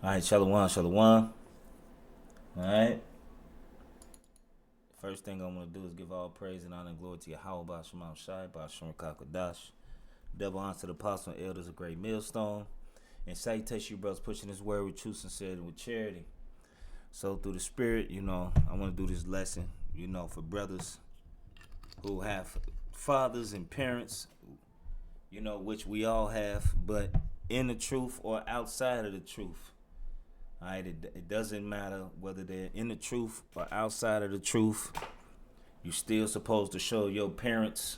All right, shalom, shalom. All right. First thing I'm gonna do is give all praise and honor and glory to Yahweh Bashemam Shai, Bashem Kakadash. Double honor to the apostle and elders of Great Millstone. And salutation you brothers pushing this word with true sincerity and with charity. So through the spirit, I want to do this lesson, for brothers who have fathers and parents, which we all have, but in the truth or outside of the truth. All right, it doesn't matter whether they're in the truth or outside of the truth. You're still supposed to show your parents,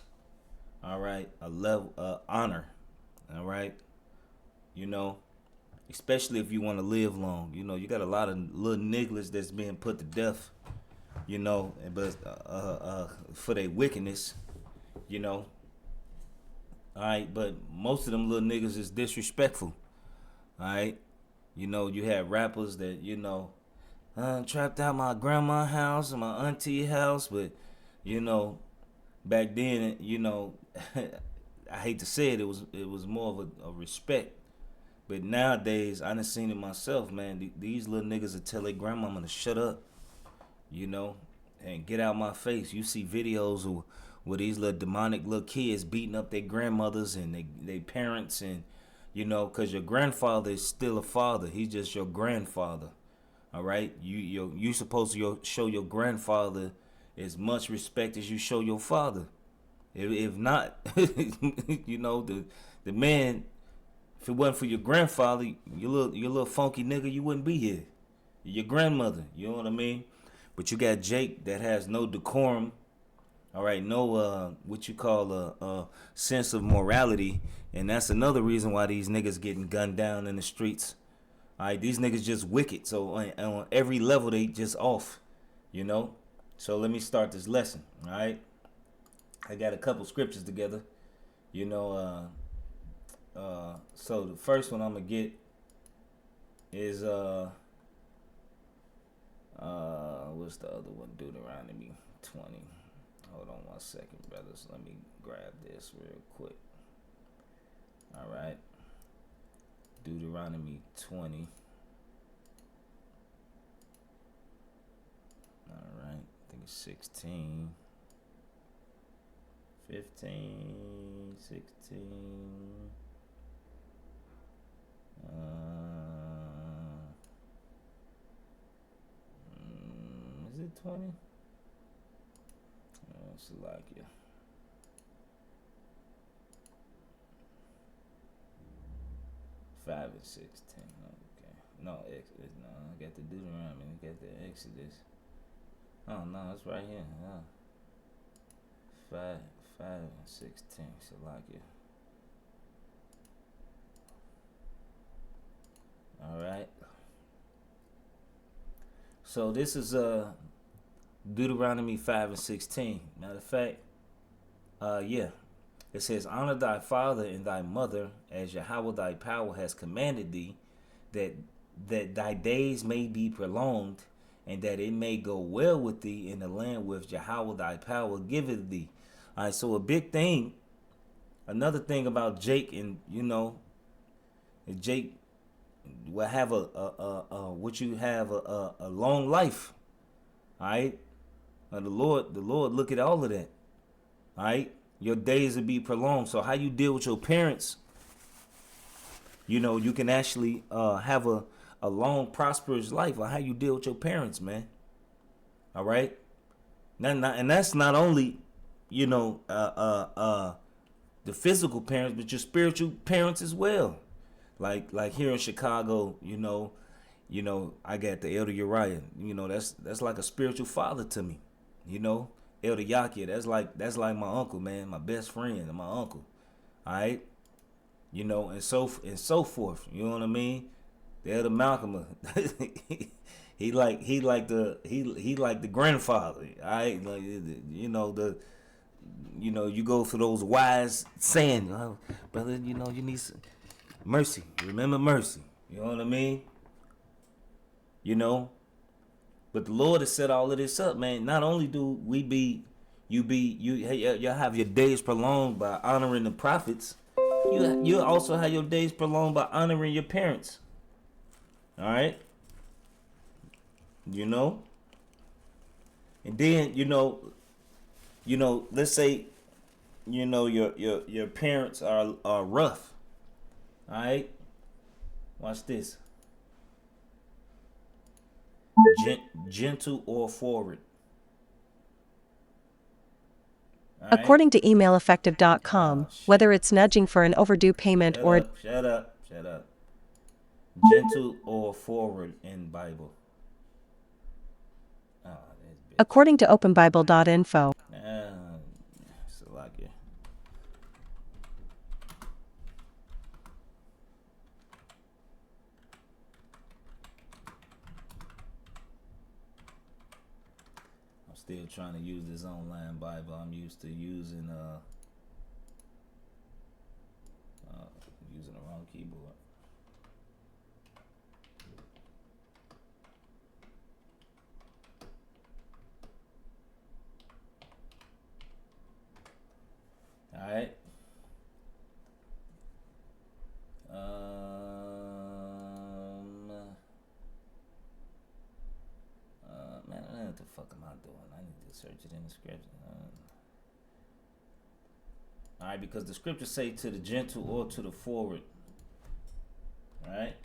all right, a level of honor, all right. Especially if you want to live long. You got a lot of little nigglers that's being put to death, but for their wickedness, All right, but most of them little niggas is disrespectful. All right. You had rappers that, trapped out my grandma's house and my auntie house, but, back then, I hate to say it, it was more of a respect. But nowadays, I done seen it myself, man. These little niggas will tell their grandmama to shut up, and get out my face. You see videos of where these little demonic little kids beating up their grandmothers and their parents and, because your grandfather is still a father. He's just your grandfather. All right? You supposed to show your grandfather as much respect as you show your father. If not, the man, if it wasn't for your grandfather, your little funky nigga, you wouldn't be here. Your grandmother, you know what I mean? But you got Jake that has no decorum. All right, no what you call a sense of morality, and that's another reason why these niggas getting gunned down in the streets. All right, these niggas just wicked. So on every level they just off, So let me start this lesson. All right, I got a couple scriptures together, So the first one I'm gonna get is what's the other one? Deuteronomy 20. Hold on 1 second, brothers. Let me grab this real quick. All right. Deuteronomy 20. All right. I think it's 16. 15. 16. Is it 20? Salakia. Five and 16. Okay. No, I got the Deuteronomy. I got the Exodus. Oh no, it's right here. Oh. 5 and 16. Salakia. All right. So this is Deuteronomy 5 and 16. Matter of fact, yeah. It says, honor thy father and thy mother as Yahweh thy power has commanded thee, that thy days may be prolonged, and that it may go well with thee in the land which Yahweh thy power giveth thee. All right, so a big thing, another thing about Jake, and Jake will have a long life. All right. The Lord look at all of that. All right, your days will be prolonged. So how you deal with your parents, you can actually have a long, prosperous life. Or how you deal with your parents, man. All right, and that's not only the physical parents, but your spiritual parents as well. Like here in Chicago, I got the Elder Uriah. That's like a spiritual father to me. Elder Yakia, that's like my uncle, man, my best friend and my uncle. All right, and so forth. You know what I mean? The Elder Malcolm, he like the grandfather. All right, you go for those wise saying, oh, brother, you need some mercy. Remember mercy. You know what I mean? But the Lord has set all of this up, man. Not only do you have your days prolonged by honoring the prophets, you also have your days prolonged by honoring your parents. All right, you know, and then let's say your parents are rough. All right, watch this. Gentle or forward. All right. According to emaileffective.com, Oh shit. whether it's nudging for an overdue payment Shut or up. Shut up. Shut up. Gentle or forward in Bible. Oh, this bitch. according to openbible.info. Ah, Salakia. I'm still trying to use this online Bible. I'm used to using the wrong keyboard. All right. Man, what the fuck am I doing? I need to search it in the scripture. All right, because the scriptures say to the gentle or to the forward. All right.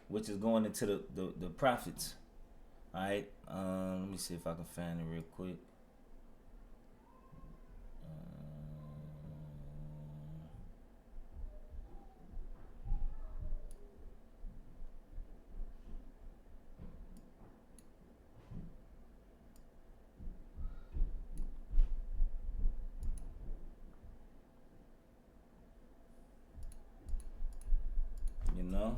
Which is going into the prophets. All right. Let me see if I can find it real quick. You know.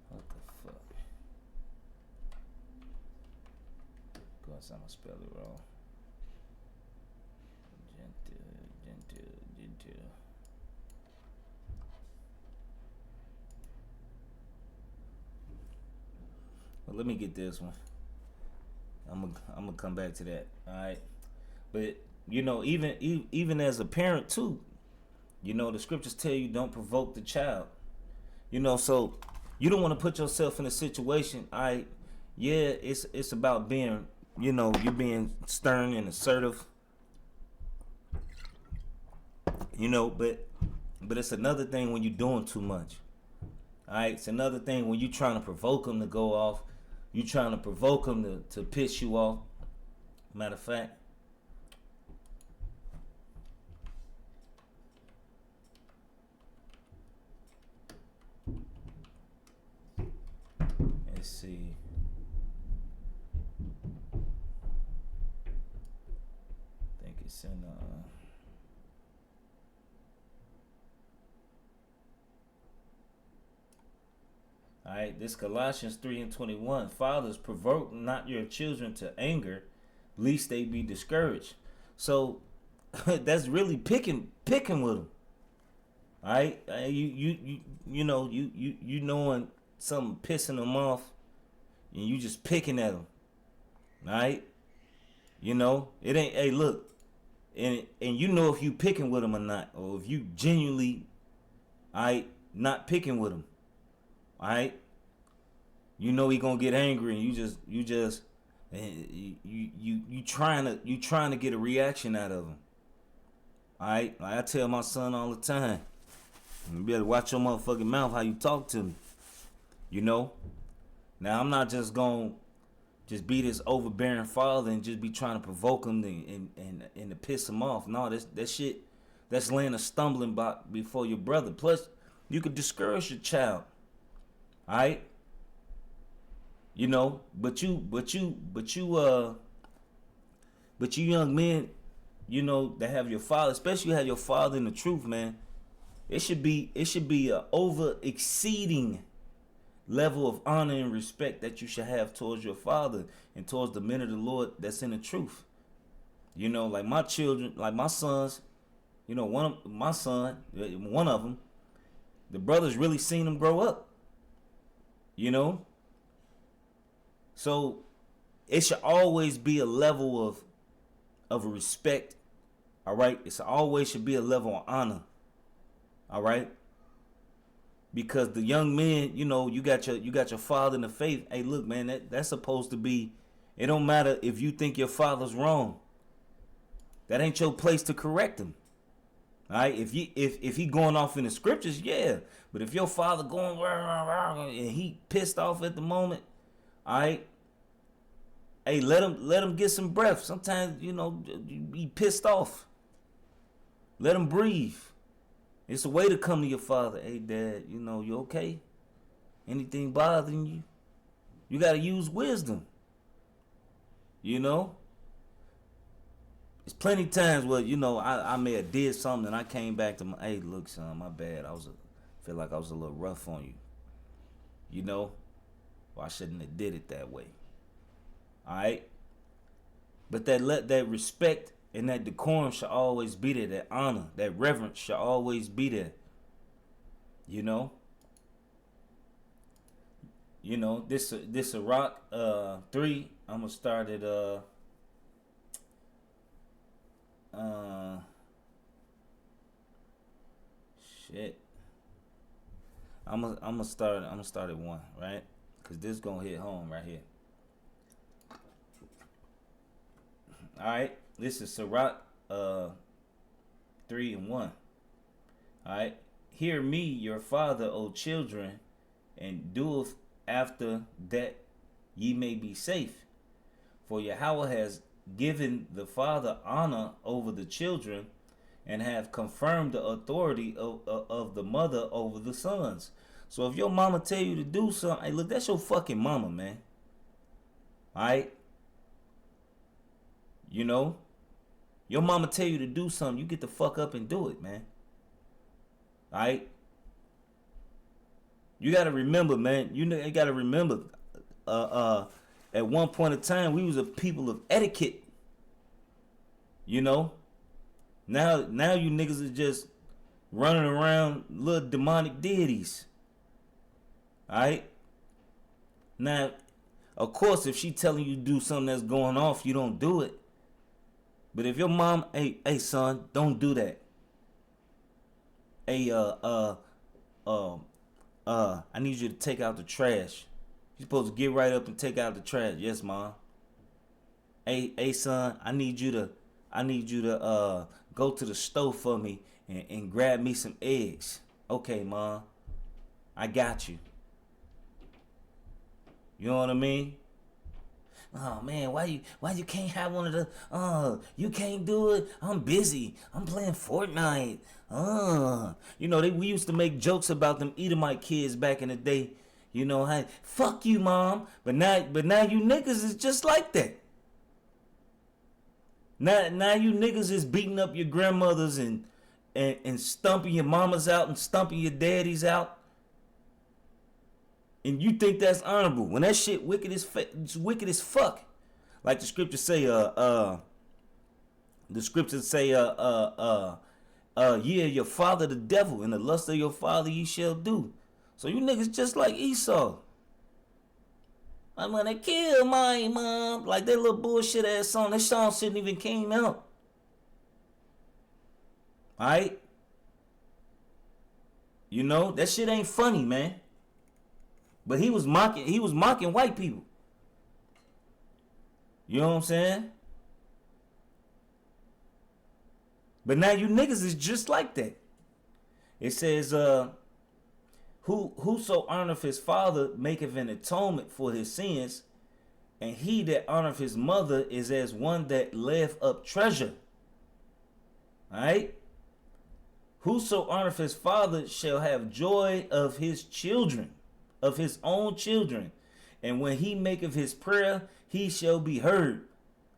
What the fuck? Of course, I'm gonna spell it wrong. Gentle. Well, let me get this one. I'm gonna come back to that. All right, but even as a parent too, the scriptures tell you don't provoke the child. So you don't want to put yourself in a situation. All right, yeah, it's about being, you're being stern and assertive. But it's another thing when you're doing too much. All right, it's another thing when you're trying to provoke them to go off. You trying to provoke them to piss you off. Matter of fact, let's see. I think it's in all right, this Colossians 3:21. Fathers, provoke not your children to anger, lest they be discouraged. So that's really picking with them. All right, you knowing something pissing them off, and you just picking at them. All right, it ain't. Hey, look, and if you picking with them or not, or if you genuinely, all right, not picking with them. All right, he gonna get angry, and you trying to get a reaction out of him. All right, like I tell my son all the time, you better watch your motherfucking mouth how you talk to me. Now I'm not just gonna just be this overbearing father and just be trying to provoke him and to piss him off. No, that shit, that's laying a stumbling block before your brother. Plus, you could discourage your child. All right. But you young men, that have your father, especially you have your father in the truth, man. It should be a over exceeding level of honor and respect that you should have towards your father and towards the men of the Lord that's in the truth. Like my children, like my sons, one of them, The brothers really seen him grow up. You know? So it should always be a level of respect. All right? It's always should be a level of honor. All right? Because the young men, you know, you got your father in the faith. Hey, look, man, that's supposed to be, it don't matter if you think your father's wrong. That ain't your place to correct him. All right? If he going off in the scriptures, yeah. But if your father going and he pissed off at the moment, all right? Hey, let him get some breath. Sometimes, you know, be pissed off. Let him breathe. It's a way to come to your father. Hey, Dad, you know, you okay? Anything bothering you? You got to use wisdom. You know? There's plenty times where, you know, I may have did something and I came back to hey, look, son, my bad. Feel like I was a little rough on you. You know? Well, I shouldn't have did it that way. All right? But that respect and that decorum should always be there. That honor, that reverence should always be there. You know? You know, this Sirach 3, I'm gonna start at shit. I'm gonna start at 1, right? Cause this gonna hit home right here. All right, this is Sirach 3 and 1. All right, hear me, your father, O children, and doeth after that ye may be safe. For Yahweh has given the father honor over the children, and have confirmed the authority of the mother over the sons. So if your mama tell you to do something, hey, look, that's your fucking mama, man. All right. You know, your mama tell you to do something, you get the fuck up and do it, man. All right. You gotta remember, man. You gotta remember. At one point in time, we was a people of etiquette. You know. Now you niggas are just running around little demonic deities. All right. Now, of course, if she telling you to do something that's going off, you don't do it. But if your mom, hey son, don't do that. Hey, I need you to take out the trash. You're supposed to get right up and take out the trash. Yes, mom. Hey, son, I need you to go to the stove for me and grab me some eggs. Okay, mom. I got you. You know what I mean? Oh man, why you can't have one of the you can't do it? I'm busy. I'm playing Fortnite. You know, we used to make jokes about them Edomite kids back in the day. You know, hey, fuck you, mom. But now you niggas is just like that. Now you niggas is beating up your grandmothers and stumping your mamas out and stumping your daddies out. And you think that's honorable when that shit wicked as fuck. Like the scriptures say, yeah, your father the devil, and the lust of your father ye shall do. So you niggas just like Esau. I'm gonna kill my mom. Like that little bullshit ass song. That song shouldn't even came out. Alright? You know, that shit ain't funny, man. But he was mocking white people. You know what I'm saying? But now you niggas is just like that. It says, whoso honoreth his father maketh an atonement for his sins, and he that honoreth his mother is as one that layeth up treasure. Alright? Whoso honoreth his father shall have joy of his children, of his own children, and when he maketh his prayer, he shall be heard.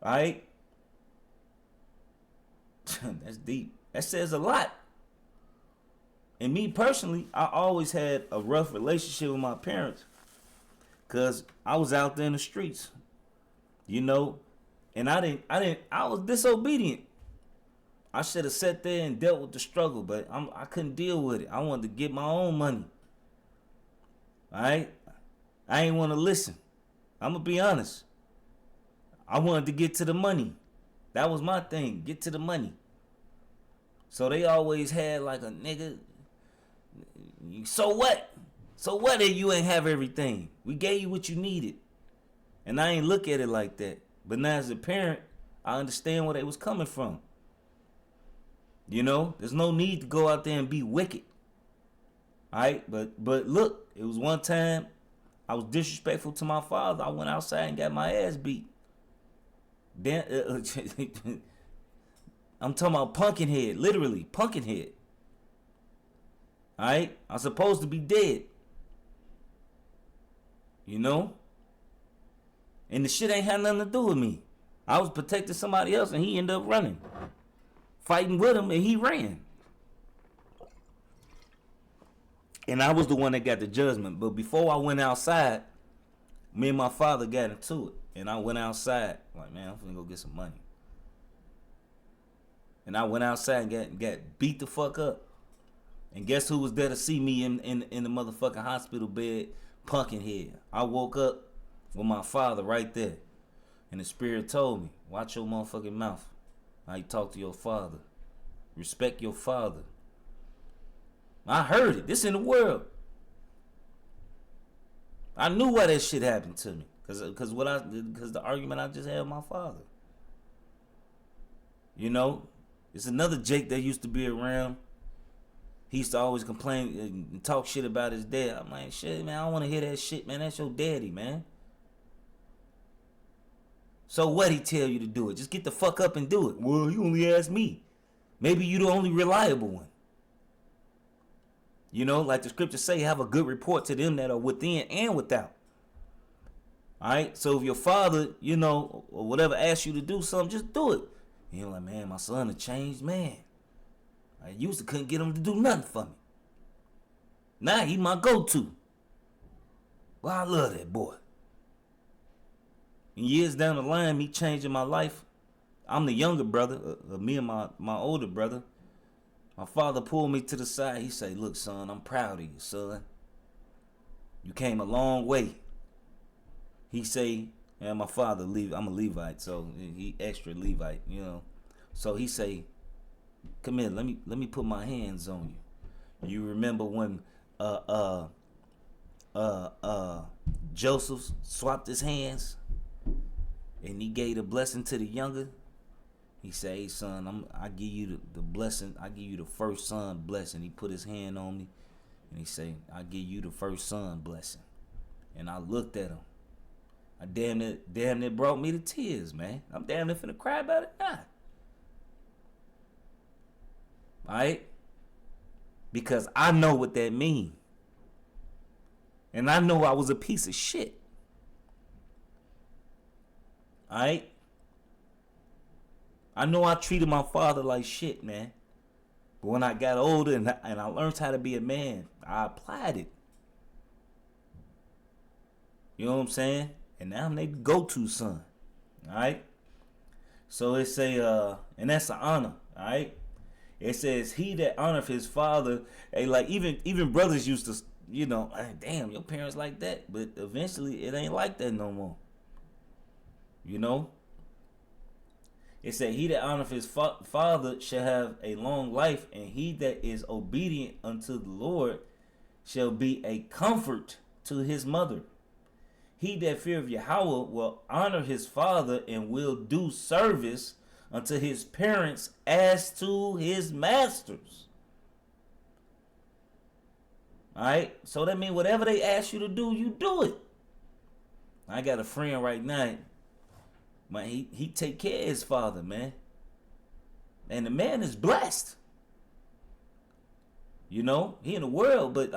Alright? That's deep. That says a lot. And me personally, I always had a rough relationship with my parents, cause I was out there in the streets, you know, and I was disobedient. I should have sat there and dealt with the struggle, but I couldn't deal with it. I wanted to get my own money. All right? I ain't want to listen. I'm going to be honest. I wanted to get to the money. That was my thing. Get to the money. So they always had like a nigga. So what? So what if you ain't have everything? We gave you what you needed. And I ain't look at it like that. But now as a parent, I understand where they was coming from. You know, there's no need to go out there and be wicked. Alright, but look, it was one time I was disrespectful to my father. I went outside and got my ass beat. Then I'm talking about pumpkin head, literally pumpkin head. Alright, I'm supposed to be dead. You know? And the shit ain't had nothing to do with me. I was protecting somebody else and he ended up running. Fighting with him and he ran. And I was the one that got the judgment. But before I went outside, me and my father got into it. And I went outside. Like, man, I'm finna go get some money. And I went outside and got beat the fuck up. And guess who was there to see me in the motherfucking hospital bed? Pumpkin head. I woke up with my father right there. And the spirit told me, watch your motherfucking mouth. How you talk to your father. Respect your father. I heard it. This in the world. I knew why that shit happened to me. Cause the argument I just had with my father. You know, it's another Jake that used to be around. He used to always complain and talk shit about his dad. I'm like, shit, man, I don't want to hear that shit, man. That's your daddy, man. So what he tell you to do it? Just get the fuck up and do it. Well, you only asked me. Maybe you the only reliable one. You know, like the scriptures say, have a good report to them that are within and without. All right? So if your father, you know, or whatever asks you to do something, just do it. And you're like, man, my son a changed man. I used to couldn't get him to do nothing for me. Now he my go-to. Well, I love that boy. And years down the line, me changing my life. I'm the younger brother of me and my older brother. My father pulled me to the side. He said, look, son, I'm proud of you, son. You came a long way. He say, and my father, I'm a Levite, so he extra Levite, you know. So he say, come here, let me put my hands on you. You remember when Joseph swapped his hands and he gave the blessing to the younger? He say, hey son, I give you the blessing. I give you the first son blessing. He put his hand on me and he say, I give you the first son blessing. And I looked at him. I damn near brought me to tears, man. I'm damn near finna cry about it now. Alright? Because I know what that mean. And I know I was a piece of shit. Alright? I know I treated my father like shit, man. But when I got older and I learned how to be a man, I applied it. You know what I'm saying? And now I'm their go-to son. Alright? So it say, and that's an honor, alright? It says, he that honoreth his father, hey, like even brothers used to, you know, damn, your parents like that. But eventually it ain't like that no more. You know? It said, he that honoreth his father shall have a long life, and he that is obedient unto the Lord shall be a comfort to his mother. He that feareth Yahweh will honor his father and will do service unto his parents as to his masters. Alright? So that means whatever they ask you to do, you do it. I got a friend right now. Man, he take care of his father, man. And the man is blessed. You know, he in the world, but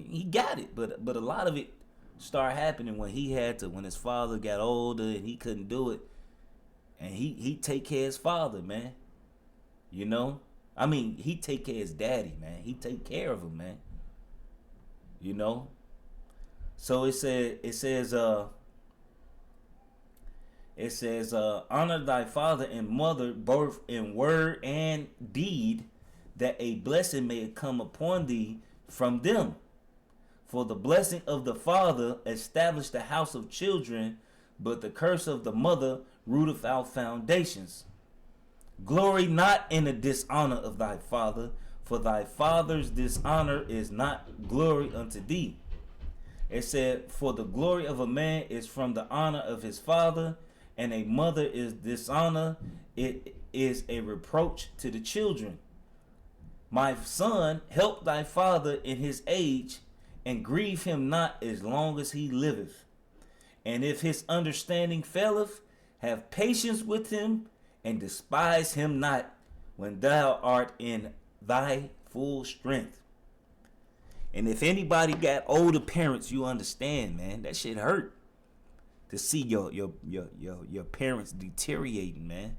he got it. But a lot of it started happening when when his father got older and he couldn't do it. And he take care of his father, man. You know? I mean, he take care of his daddy, man. He take care of him, man. You know? So it says It says, honor thy father and mother both in word and deed, that a blessing may come upon thee from them. For the blessing of the father established the house of children, but the curse of the mother rooteth out foundations. Glory not in the dishonor of thy father, for thy father's dishonor is not glory unto thee. It said, for the glory of a man is from the honor of his father, and a mother is dishonor. It is a reproach to the children. My son, help thy father in his age, and grieve him not as long as he liveth. And if his understanding faileth, have patience with him, and despise him not when thou art in thy full strength. And if anybody got older parents, you understand, man, that shit hurt to see your parents deteriorating, man.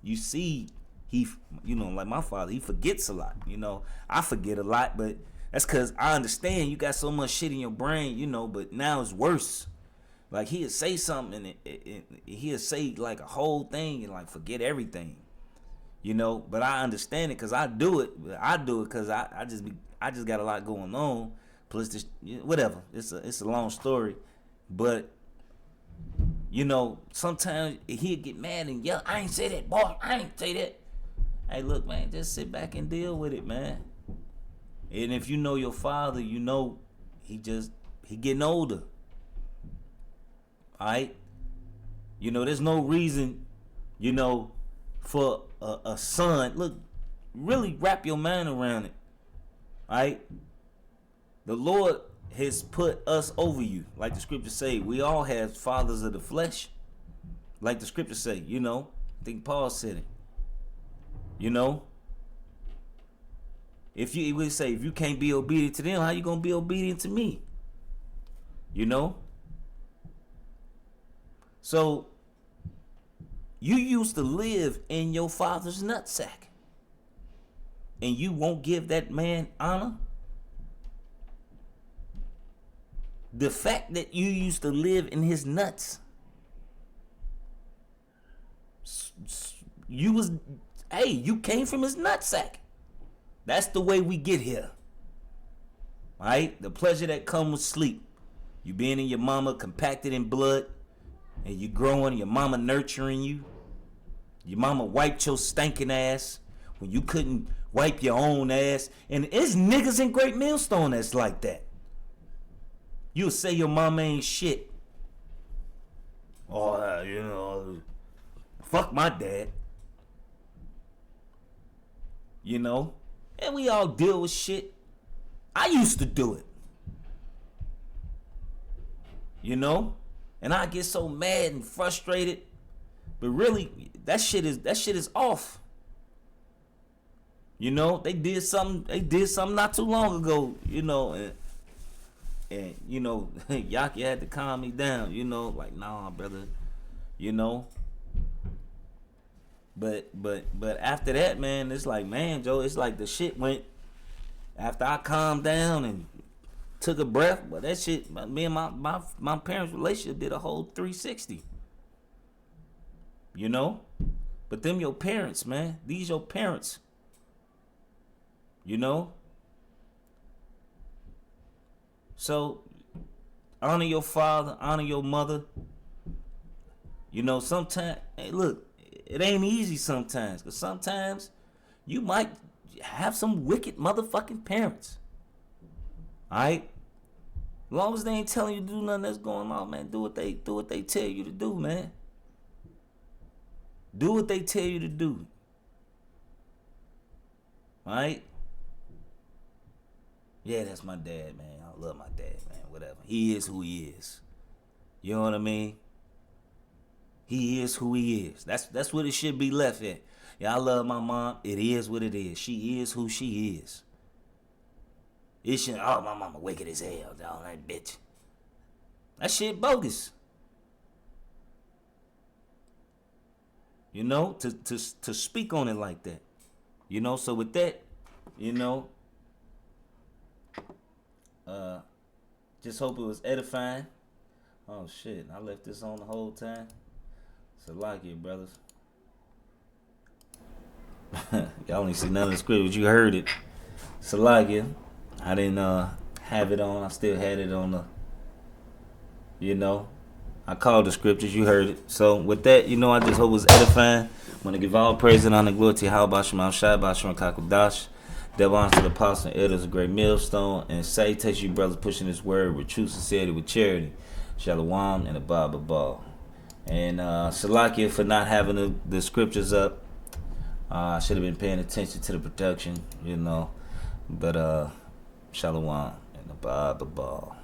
You see, like my father, he forgets a lot. I forget a lot, but that's because I understand you got so much shit in your brain, but now it's worse. Like, he'll say something and he'll say like a whole thing and like forget everything. But I understand it because I do it. I do it because I just got a lot going on. Plus this, whatever. It's a long story, but sometimes he'll get mad and yell, I ain't say that, boy. I ain't say that. Hey, look, man, just sit back and deal with it, man. And if you know your father, he getting older. All right? There's no reason, for a son. Look, really wrap your mind around it. All right? The Lord has put us over you. Like the scriptures say, we all have fathers of the flesh. Like the scriptures say, I think Paul said it. If you can't be obedient to them, how you gonna be obedient to me? So you used to live in your father's nutsack, and you won't give that man honor. The fact that you used to live in his nuts, you came from his nutsack. That's the way we get here. Right? The pleasure that comes with sleep. You being in your mama compacted in blood, and you growing, your mama nurturing you. Your mama wiped your stinking ass when you couldn't wipe your own ass. And it's niggas in Great Millstone that's like that. You'll say your mama ain't shit. Oh, fuck my dad. And we all deal with shit. I used to do it. And I get so mad and frustrated. But really, that shit is off. They did something not too long ago, and Yaki had to calm me down, like, nah, brother, But after that, man, it's like, man, Joe, it's like the shit went after I calmed down and took a breath. But that shit, me and my parents' relationship did a whole 360. But them your parents, man. These your parents. So honor your father, honor your mother. Sometimes, hey, look, it ain't easy sometimes, because sometimes you might have some wicked motherfucking parents. Alright? As long as they ain't telling you to do nothing that's going on, man, do what they tell you to do, man. Do what they tell you to do. Alright? Yeah, that's my dad, man. I love my dad, man. Whatever. He is who he is. You know what I mean? He is who he is. That's what it should be left at. Yeah, I love my mom. It is what it is. She is who she is. It should, oh, my mama wicked as hell, dog, that bitch. That shit bogus. To speak on it like that. So with that, just hope it was edifying. Oh shit, I left this on the whole time. Salakia, brothers. Y'all ain't see none of the scriptures. You heard it. Salakia. I didn't have it on. I still had it on the. I called the scriptures. You heard it. So with that, I just hope it was edifying. I want to give all praise and honor, glory to Yahweh Shema Shai Bashram Kakodash. Devil honor to the apostle and elders, a great millstone, and say, takes you brothers pushing this word with true sincerity, with charity. Shalom and Abba Ball. And Salakia for not having the scriptures up. I should have been paying attention to the production, But Shalom and Abba Ball.